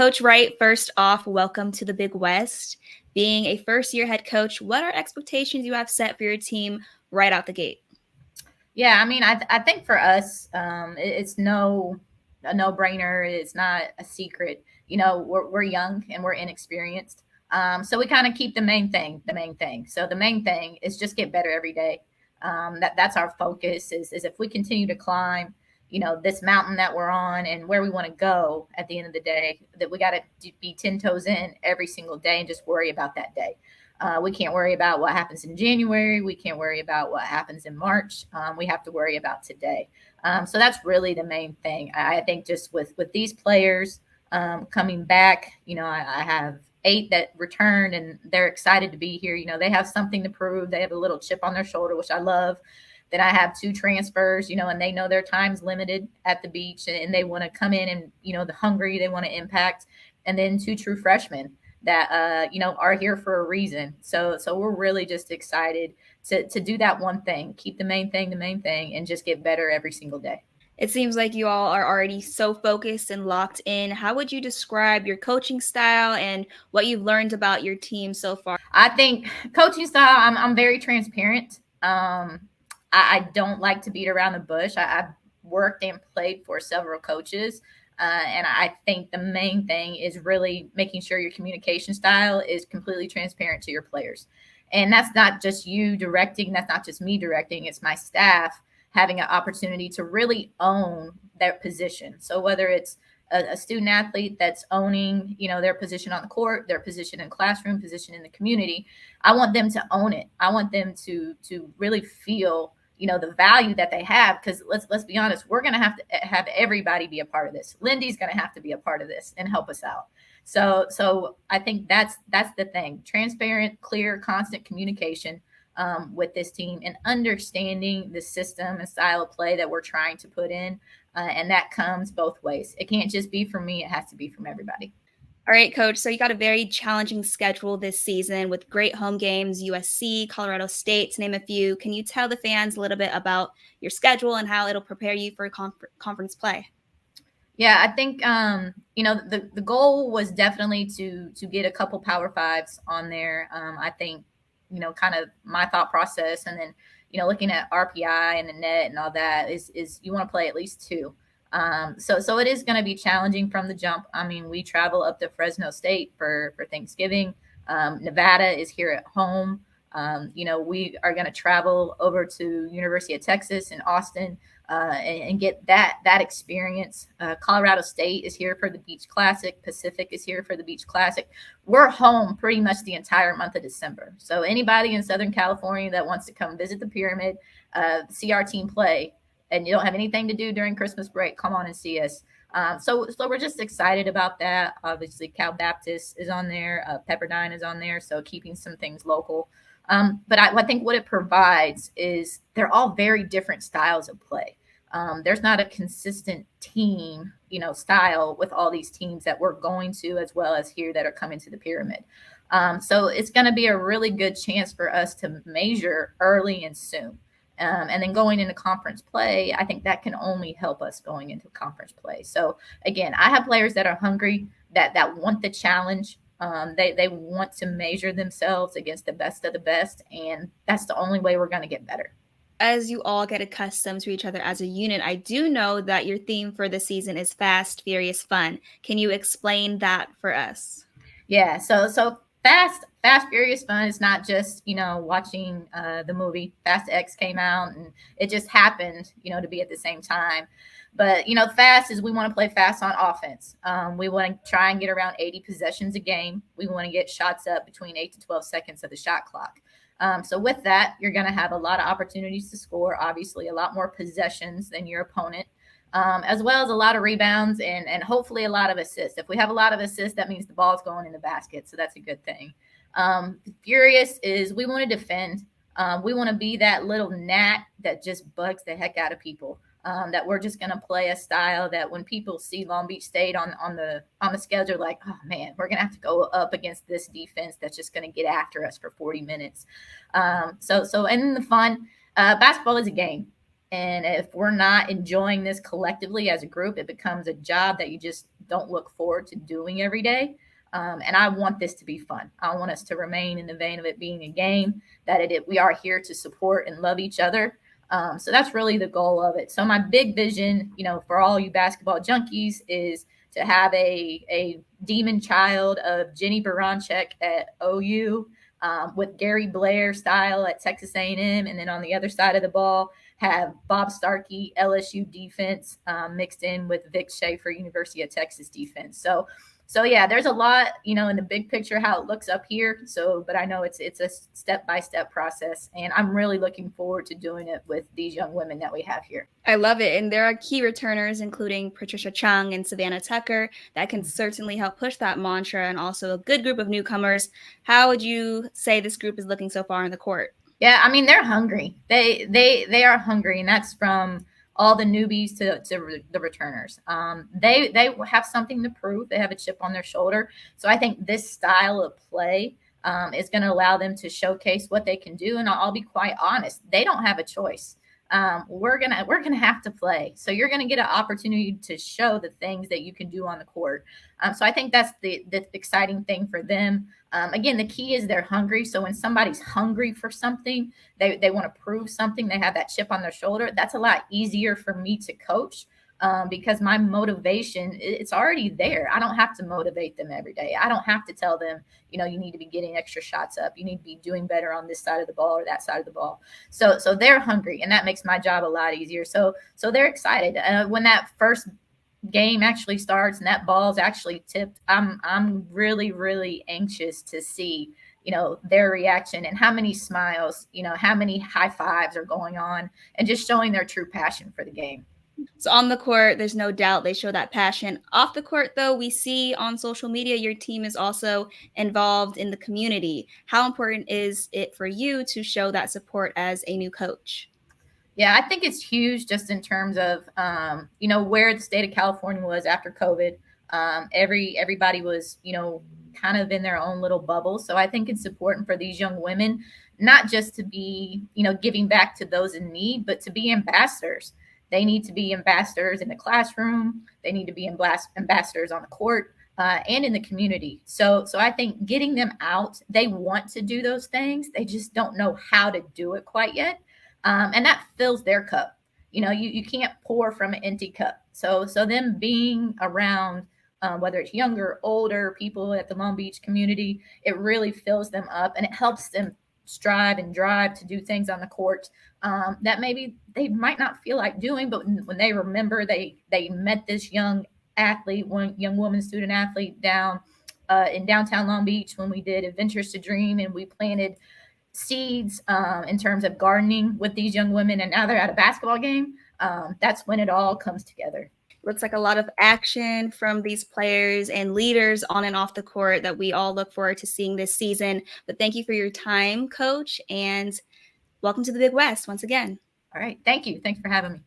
Coach Wright, first off, welcome to the Big West. Being a first-year head coach, what are expectations you have set for your team right out the gate? Yeah, I mean, I think for us, it's a no brainer. It's not a secret. We're young and we're inexperienced, so we kind of keep the main thing the main thing. So the main thing is just get better every day. That's our focus. Is if we continue to climb, this mountain that we're on and where we want to go at the end of the day, that we got to be 10 toes in every single day and just worry about that day. We can't worry about what happens in January. We can't worry about what happens in March. We have to worry about today. So that's really the main thing. I think just with these players coming back, I have 8 that returned and they're excited to be here. They have something to prove. They have a little chip on their shoulder, which I love. Then I have 2 transfers, and they know their time's limited at the beach and they want to come in and, the hungry, they want to impact. And then 2 true freshmen that are here for a reason. So we're really just excited to do that one thing, keep the main thing, and just get better every single day. It seems like you all are already so focused and locked in. How would you describe your coaching style and what you've learned about your team so far? I think coaching style, I'm very transparent. I don't like to beat around the bush. I've worked and played for several coaches. And I think the main thing is really making sure your communication style is completely transparent to your players. And that's not just you directing, that's not just me directing, it's my staff having an opportunity to really own their position. So whether it's a student athlete that's owning, their position on the court, their position in classroom, position in the community, I want them to own it. I want them to really feel the value that they have, because let's be honest, we're going to have everybody be a part of this. Lindy's going to have to be a part of this and help us out. So I think that's the thing: transparent, clear, constant communication with this team and understanding the system and style of play that we're trying to put in, and that comes both ways. It can't just be from me; it has to be from everybody. All right, Coach. So you got a very challenging schedule this season with great home games, USC, Colorado State, to name a few. Can you tell the fans a little bit about your schedule and how it'll prepare you for conference play? Yeah, I think the goal was definitely to get a couple Power Fives on there. I think kind of my thought process, and then looking at RPI and the net and all that is you want to play at least 2. So it is going to be challenging from the jump. I mean, we travel up to Fresno State for Thanksgiving. Nevada is here at home. We are going to travel over to University of Texas in Austin and get that experience. Colorado State is here for the Beach Classic. Pacific is here for the Beach Classic. We're home pretty much the entire month of December. So anybody in Southern California that wants to come visit the Pyramid, see our team play, and you don't have anything to do during Christmas break, come on and see us. So we're just excited about that. Obviously, Cal Baptist is on there. Pepperdine is on there. So keeping some things local. But I think what it provides is they're all very different styles of play. There's not a consistent team, style with all these teams that we're going to, as well as here that are coming to the Pyramid. So it's going to be a really good chance for us to measure early and soon. And then going into conference play, I think that can only help us going into conference play. So again, I have players that are hungry, that want the challenge. They want to measure themselves against the best of the best, and that's the only way we're going to get better. As you all get accustomed to each other as a unit, I do know that your theme for the season is fast, furious, fun. Can you explain that for us? Yeah, so fast, furious fun is not just watching the movie. Fast X came out, and it just happened to be at the same time. But fast is we want to play fast on offense. We want to try and get around 80 possessions a game. We want to get shots up between 8 to 12 seconds of the shot clock. So with that, you're going to have a lot of opportunities to score. Obviously, a lot more possessions than your opponent. As well as a lot of rebounds and hopefully a lot of assists. If we have a lot of assists, that means the ball's going in the basket, so that's a good thing. Furious is we want to defend. We want to be that little gnat that just bugs the heck out of people. That we're just going to play a style that when people see Long Beach State on the schedule, like, oh man, we're going to have to go up against this defense that's just going to get after us for 40 minutes. And then the fun, basketball is a game. And if we're not enjoying this collectively as a group, it becomes a job that you just don't look forward to doing every day. And I want this to be fun. I want us to remain in the vein of it being a game, that we are here to support and love each other. So that's really the goal of it. So my big vision, for all you basketball junkies, is to have a demon child of Jenny Baranchek at OU, with Gary Blair style at Texas A&M, and then on the other side of the ball have Bob Starkey LSU defense, mixed in with Vic Schaefer University of Texas defense. So yeah, there's a lot, in the big picture how it looks up here. So, but I know it's a step-by-step process, and I'm really looking forward to doing it with these young women that we have here. I love it. And there are key returners, including Patricia Chung and Savannah Tucker, that can certainly help push that mantra, and also a good group of newcomers. How would you say this group is looking so far on the court? Yeah, I mean, they're hungry. They are hungry, and that's from all the newbies to the returners. They have something to prove. They have a chip on their shoulder. So I think this style of play is going to allow them to showcase what they can do. And I'll be quite honest, they don't have a choice. We're gonna have to play. So you're gonna get an opportunity to show the things that you can do on the court. So I think that's the exciting thing for them. Again, the key is they're hungry. So when somebody's hungry for something, they want to prove something, they have that chip on their shoulder. That's a lot easier for me to coach. Because my motivation, it's already there. I don't have to motivate them every day. I don't have to tell them, you need to be getting extra shots up. You need to be doing better on this side of the ball or that side of the ball. So they're hungry, and that makes my job a lot easier. So they're excited. When that first game actually starts and that ball's actually tipped, I'm really, really anxious to see their reaction and how many smiles, how many high fives are going on, and just showing their true passion for the game. So on the court, there's no doubt they show that passion. Off the court, though, we see on social media your team is also involved in the community. How important is it for you to show that support as a new coach? Yeah, I think it's huge just in terms of, where the state of California was after COVID. Everybody was, kind of in their own little bubble. So I think it's important for these young women, not just to be, giving back to those in need, but to be ambassadors. They need to be ambassadors in the classroom. They need to be ambassadors on the court, and in the community. So I think getting them out, they want to do those things. They just don't know how to do it quite yet. And that fills their cup. You can't pour from an empty cup. So them being around, whether it's younger, older people at the Long Beach community, it really fills them up, and it helps them strive and drive to do things on the court that maybe they might not feel like doing, but when they remember they met this young athlete, one young woman student athlete down in downtown Long Beach when we did Adventures to Dream, and we planted seeds in terms of gardening with these young women, and now they're at a basketball game. That's when it all comes together. Looks like a lot of action from these players and leaders on and off the court that we all look forward to seeing this season. But thank you for your time, Coach, and welcome to the Big West once again. All right. Thank you. Thanks for having me.